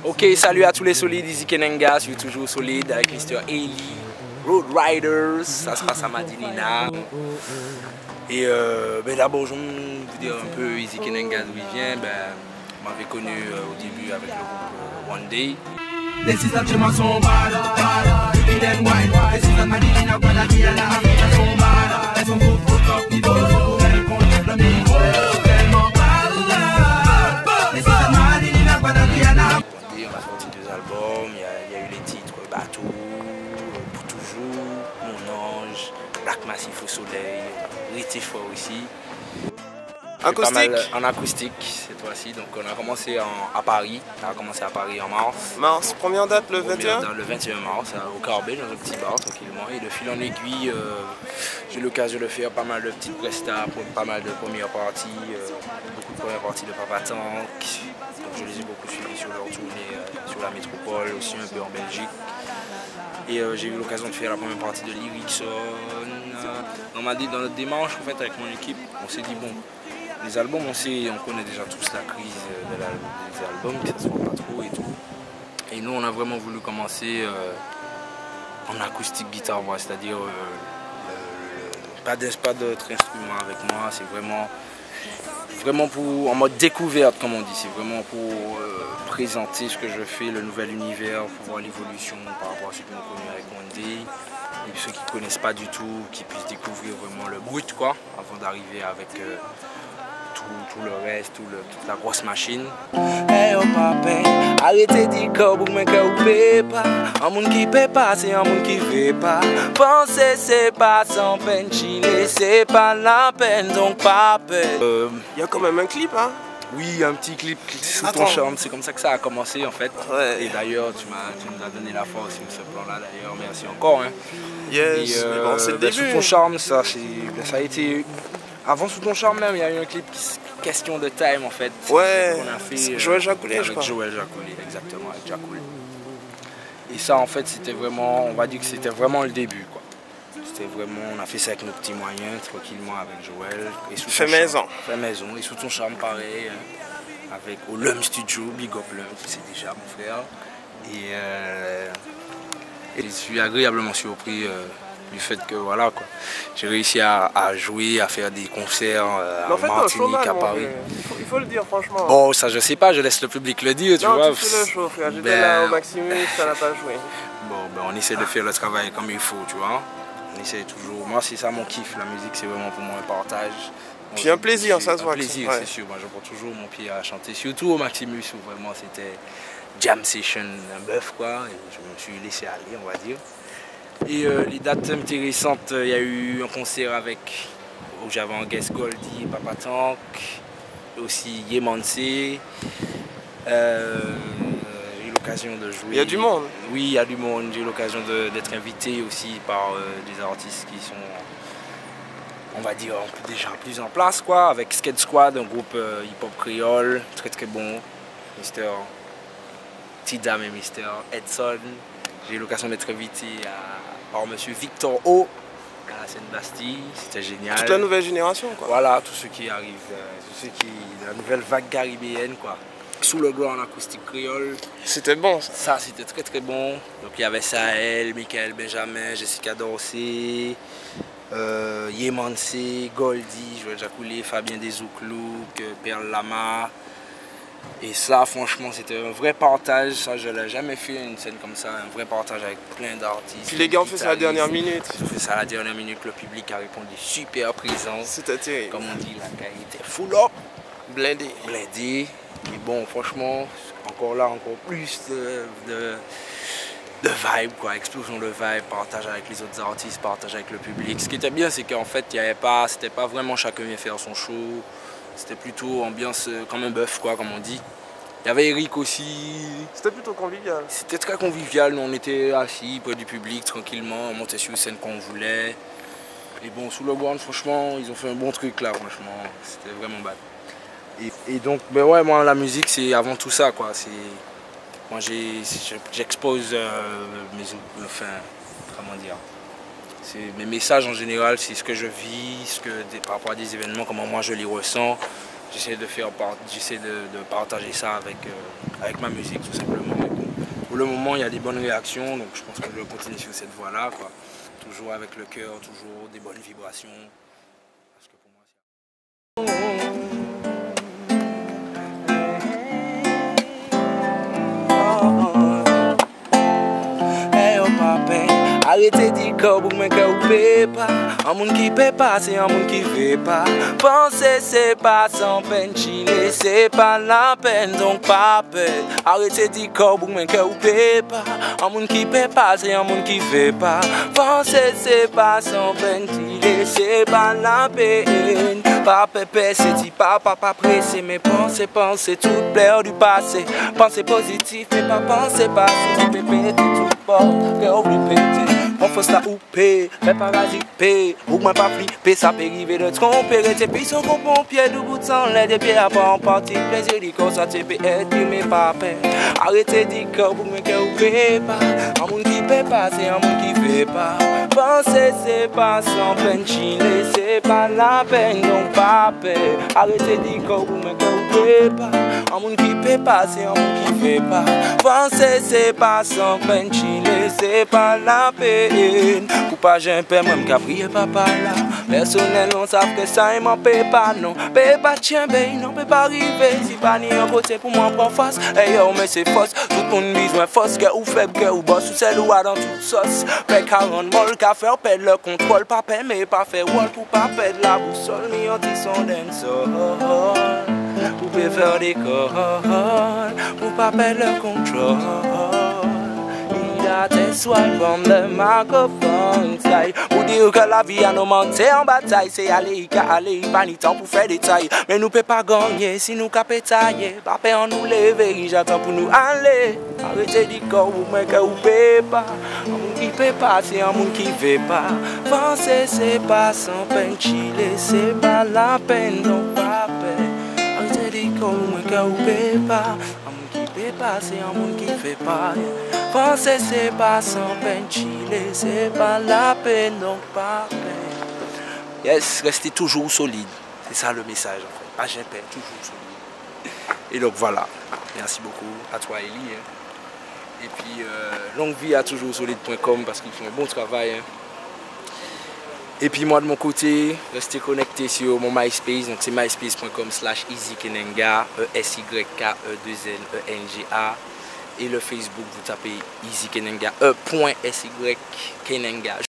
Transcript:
Ok, salut à tous les solides, Easy Kenenga, je suis toujours solide avec Mr. Eli, Road Riders, ça se passe à Madinina. Et d'abord, je vais vous dire un peu Easy Kenenga d'où il vient. Vous m'avez connu au début avec le groupe One Day. On a sorti 2 albums, il y a eu les titres Bateau, Pour toujours, Mon Ange, Black Massif au soleil, Rétif aussi. Acoustique? En acoustique cette fois-ci, donc on a commencé à Paris, en mars. Mars, première date le 21? Le 21 mars, au Carbet, dans un petit bar tranquillement. Et de fil en aiguille, j'ai eu l'occasion de faire pas mal de petites prestats, pas mal de premières parties, beaucoup de premières parties de Papa Tank. Donc je les ai beaucoup suivis sur leur tournée sur la métropole, aussi un peu en Belgique. Et j'ai eu l'occasion de faire la première partie de Lyrickson. Dans notre démarche en fait, avec mon équipe, on s'est dit bon, les albums, on connaît déjà tous la crise des albums, que ça se voit pas trop et tout. Et nous, on a vraiment voulu commencer en acoustique guitare-voix, c'est-à-dire pas d'autres instruments avec moi, c'est vraiment en mode découverte, comme on dit. C'est vraiment pour présenter ce que je fais, le nouvel univers, pour voir l'évolution par rapport à ceux qui m'ont connu avec One Day. Et ceux qui ne connaissent pas du tout, qui puissent découvrir vraiment le brut, quoi, avant d'arriver avec tout le reste, toute la grosse machine. Hey oh papa, arrêtez de dire que vous ne pouvez pas. Un monde qui ne peut pas, c'est un monde qui ne fait pas. Penser c'est pas sans peine, chiller c'est pas la peine, donc pas peine. Il y a quand même un clip, hein? Oui, un petit clip sous ton charme, c'est comme ça que ça a commencé en fait. Ouais. Et d'ailleurs, tu nous as donné la force sur ce plan-là d'ailleurs, merci encore. Hein. Yes, mais bon, c'est le début. Sous ton charme, ça a été... Avant Sous ton charme même, il y a eu un clip question de time en fait. Ouais, qu'on a fait, Joël Jacoulé, je crois. Avec Joël Jacoulé, exactement, avec Jacoulé. Et ça en fait, c'était vraiment, on va dire que c'était vraiment le début quoi. C'était vraiment, on a fait ça avec nos petits moyens, tranquillement avec Joël. Et sous fait maison. Fait maison, et Sous ton charme pareil, avec au Lum Studio, Big Up Lum, c'est déjà mon frère. Et je suis agréablement surpris du fait que voilà quoi, j'ai réussi à jouer, à faire des concerts en Martinique, à Paris. Il faut le dire franchement. Bon ça je sais pas, je laisse le public le dire, tu vois. Non, tu fais le show frère, j'étais là au Maximus, ça n'a pas joué. Bon on essaie de faire le travail comme il faut, tu vois. On essaie toujours, moi c'est ça mon kiff, la musique c'est vraiment pour moi un partage. Puis un plaisir, ça se voit. Un plaisir, c'est sûr, moi je prends toujours mon pied à chanter, surtout au Maximus où vraiment c'était jam session, un bœuf quoi, et je me suis laissé aller on va dire. Et les dates intéressantes, il y a eu un concert où j'avais en guest Goldie, Papa Tank, aussi Yemanse. J'ai eu l'occasion de jouer. Il y a du monde. Oui, il y a du monde. J'ai eu l'occasion d'être invité aussi par des artistes qui sont, on va dire, déjà plus en place quoi, avec Skate Squad, un groupe hip-hop créole, très très bon. Mr. Tidam et Mr. Edson. J'ai eu l'occasion d'être invité par M. Victor O à la Seine-Bastille, c'était génial. Toute la nouvelle génération quoi. Voilà, tous ceux qui arrivent, la nouvelle vague caribéenne quoi. Sous le ground acoustique créole. C'était bon ça. Ça c'était très très bon. Donc il y avait Sahel, Michael Benjamin, Jessica Dorsey, Yemanse, Goldie, Joël Jacoulé, Fabien Desouclouk, Perle Lama. Et ça, franchement, c'était un vrai partage. Ça, je n'ai jamais fait une scène comme ça. Un vrai partage avec plein d'artistes. Puis les gars ont fait ça à la dernière minute. Ils ont fait ça à la dernière minute. Le public a répondu super présent. C'était terrible. Comme on dit, la qualité full up. Blindé. Blindé. Et bon, franchement, encore plus de vibe, quoi. Explosion de vibe, partage avec les autres artistes, partage avec le public. Ce qui était bien, c'est qu'en fait, c'était pas vraiment chacun vient faire son show. C'était plutôt ambiance comme un bœuf, quoi, comme on dit. Il y avait Eric aussi. C'était plutôt convivial. C'était très convivial. Nous, on était assis près du public, tranquillement. On montait sur scène quand on voulait. Et bon, Sous le ground, franchement, ils ont fait un bon truc là, franchement. C'était vraiment bad. Et donc, ben ouais, moi, la musique, c'est avant tout ça, quoi. Moi, j'expose comment dire. Mes messages en général, c'est ce que je vis, par rapport à des événements, comment moi je les ressens. j'essaie de partager ça avec ma musique tout simplement. Mais bon, pour le moment, il y a des bonnes réactions, donc je pense que je vais continuer sur cette voie-là, quoi. Toujours avec le cœur, toujours des bonnes vibrations. Parce que pour moi, arrêtez d'y corps pour me faire ou paie pas. Un monde qui paie pas, c'est un monde qui fait pas. Penser c'est pas sans peine, chiller c'est pas la peine, donc pas peine. Arrêtez d'y corps pour me faire ou paie pas. Un monde qui paie pas, c'est un monde qui fait pas. Penser c'est pas sans peine, chiller c'est pas la peine. Pas pépé, c'est dit pas pressé, mais penser tout plaire du passé. Penser positif, mais pas penser passé. Si pépé, t'es tout fort, cœur répété. On fait ça ou paix, mais parasiter, ou moins pas flipper, ça peut arriver de tromper. Tes pieds sont comme pompiers, du bout de sang, les pieds à pas en partie. Plaisir dit comme ça, tu peux être, mais pas peine. Arrêtez d'y corps pour me faire ou paie pas. Un monde qui paie pas, c'est un monde qui fait pas. Penser c'est pas sans peine, chiller c'est pas la peine, donc pas peine. Arrêtez d'y corps pour me faire ou paie pas. Un monde qui paie pas, c'est un monde qui fait pas. Penser c'est pas sans peine, chiller c'est pas la peine. Ou pas j'ai un père même qui a prié papa là. Personnel on savent que ça il m'en paie pas non. Paie pas tiens ben non peut pas arriver. Si pas ni un côté pour moi prendre face. Hey yo mais c'est fausse. Tout le monde besoin force. Que ou faible que ou boss. Ou celle ou a dans toute sauce. Paie 40 molles qu'à faire perdre le contrôle. Pas paie mais pas faire wall. Pour pas perdre la boussole. Mais on dit son dancehall. Pour pas faire des corps. Pour pas perdre le contrôle. That's why from the microphone side. Pour dire que la vie a nous monté en bataille. C'est aller, pas ni temps pour faire des tailles. Mais nous peut pas gagner si nous capé tailler. Pas peur nous lever, j'attends pour nous aller. Arrêtez d'y corps, vous me que vous paie pas. Un monde qui paie pas, c'est un monde qui fait pas. Penser c'est pas sans peine, chiller c'est pas la peine, donc pas peine. Arrêtez d'y corps, vous me que vous paie pas. Pas, c'est un monde qui fait pas. Penser c'est pas sans peine, chiller c'est pas la peine, donc pas peine. Yes, restez toujours solide. C'est ça le message en fait. Pas j'ai peine, toujours solide. Et donc voilà. Merci beaucoup à toi Eli. Hein. Et puis longue vie à toujoursolide.com parce qu'ils font un bon travail. Hein. Et puis moi de mon côté, restez connectés sur mon MySpace, donc c'est myspace.com/EasyKenenga, ESYKE2NENGA. Et le Facebook, vous tapez EasyKenenga, .SYKenenga.